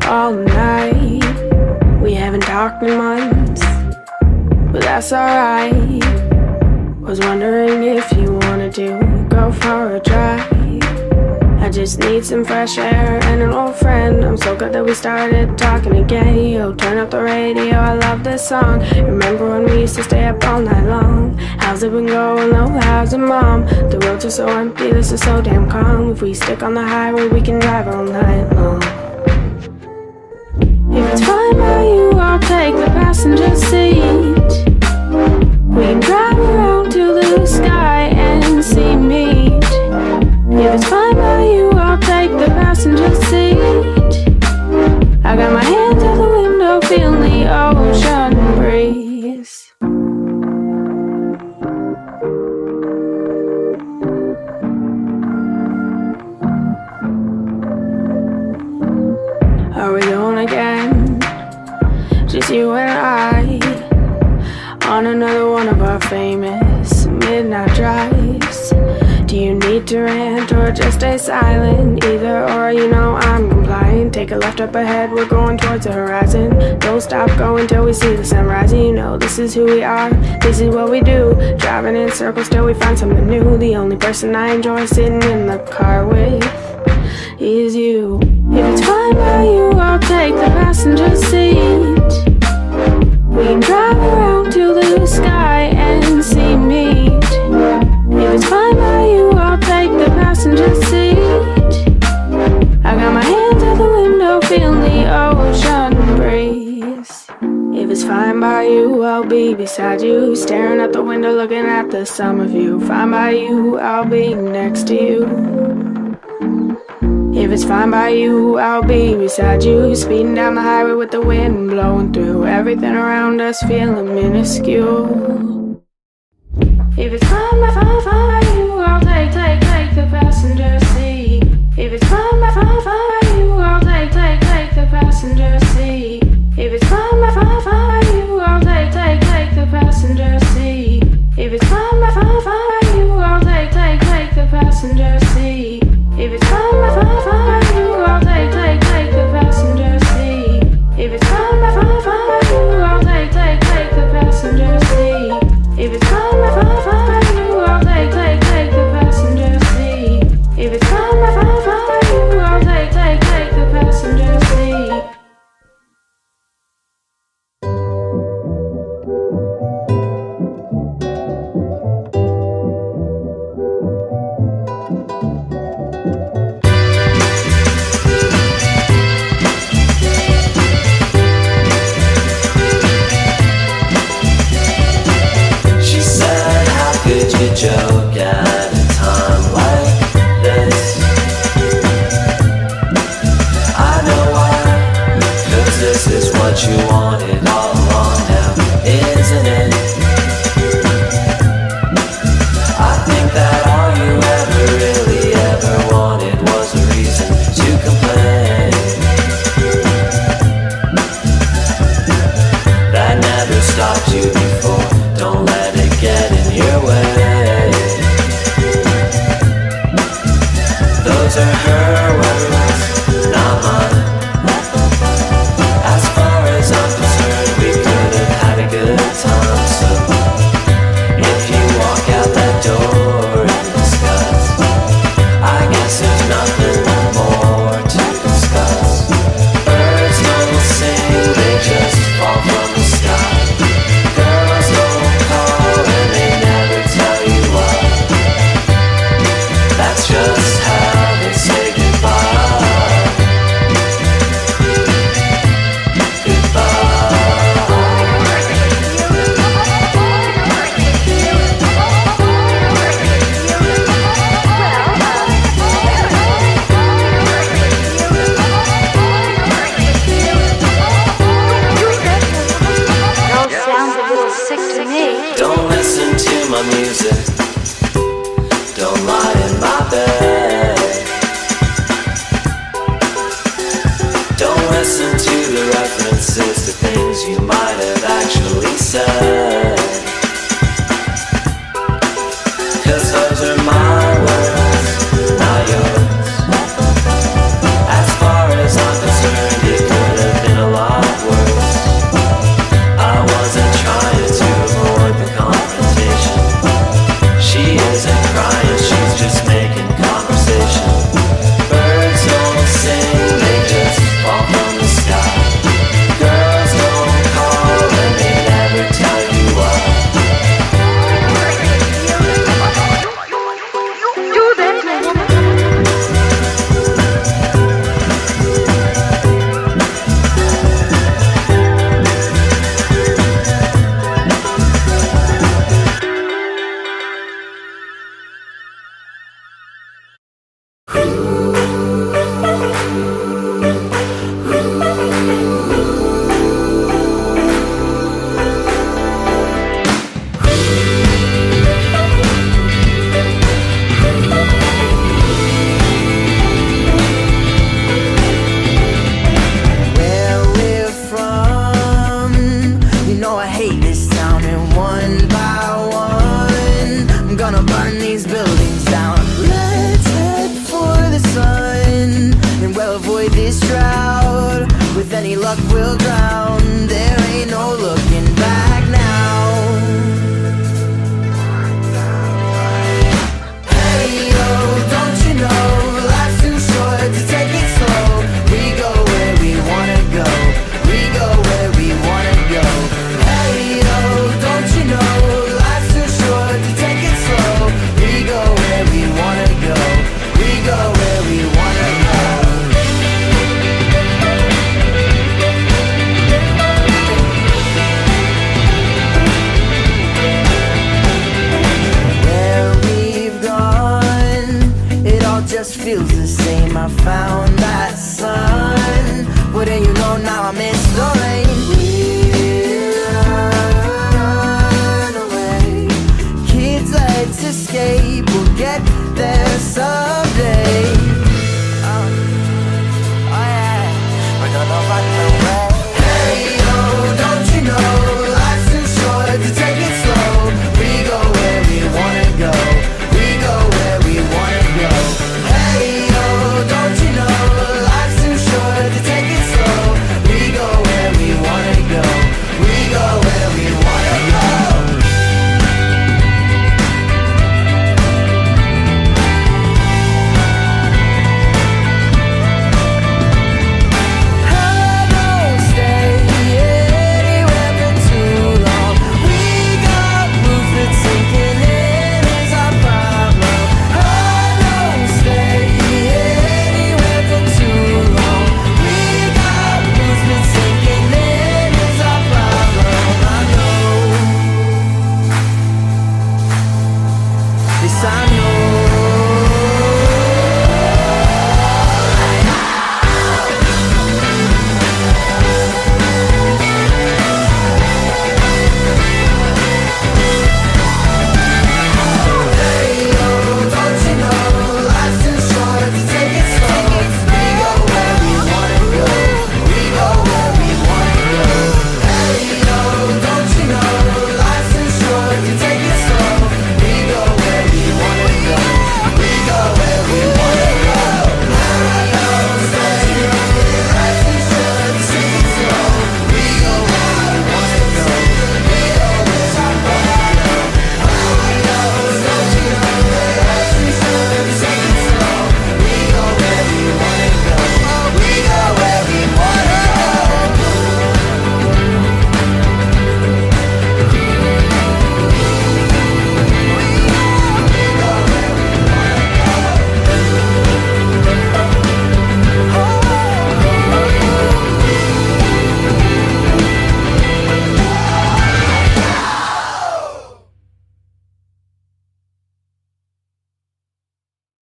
all night. We haven't talked in months, but that's alright. Was wondering if you wanted to go for a drive. I just need some fresh air and an old friend. I'm so glad that we started talking again. Yo, turn up the radio, I love this song. Remember when we used to stay up all night long? How's it been going, though? How's it, mom? The roads are so empty, this is so damn calm. If we stick on the highway, we can drive all night long. If it's fine by you, I'll take the passenger seat. We can drive around to the sky and see meat. If it's fine by you, I'll take the passenger seat. I got my hands out the window, feeling the ocean breeze. Are we going again? Just you and I on another one of our famous midnight drives. Do you need to rant or just stay silent? Either or, you know I'm compliant. Take a left up ahead, we're going towards the horizon. Don't stop going till we see the sun rising. You know this is who we are, this is what we do. Driving in circles till we find something new. The only person I enjoy sitting in the car with is you. If it's fine by you, I'll take the passenger seat. We can drive around to the sky and see meat. If it's fine by you, I'll take the passenger seat. I got my hands out the window, feeling the ocean breeze. If it's fine by you, I'll be beside you, staring out the window, looking at the summer view. Fine by you, I'll be next to you. If it's fine by you, I'll be beside you, speeding down the highway with the wind blowing through. Everything around us feeling minuscule. If it's fine by you, I'll take the passenger seat. If it's fine by you, I'll take the passenger seat. If it's fine by you, I'll take the passenger seat. If it's fine by you, I'll take the passenger seat. If it's fine by you, I'll take the passenger seat. If it's fine by you, I'll take the passenger seat. If it's fine by you, I'll take the passenger seat. If it's fine by you, I'll take the passenger seat. Joke at a time like this. I know why, 'cause this is what you wanted all along now, isn't it? I think that all you ever really ever wanted was a reason to complain. That never stopped you before, don't let it get in your way. Those are her words, not mine. As far as I'm concerned, we could have had a good time. So if you walk out that door in disgust, I guess there's nothing more to discuss. Birds don't sing, they just fall from the sky. Girls don't call and they never tell you why. That's just how they say goodbye. Don't listen to my music, don't lie in my bed. Don't listen to the references to things you might have actually said. 'Cause those are my words, not yours. As far as I'm concerned, it could shroud. With any luck we'll drown. There ain't no looking back now. Hey yo, don't you know life's too short to take it slow. We go where we wanna go. We go where we wanna go. Hey yo, don't you know life's too short to take it slow. We go where we wanna go. We go where we wanna go. Where we've gone, it all just feels the same. I found that sun. Wouldn't you know now I'm in store.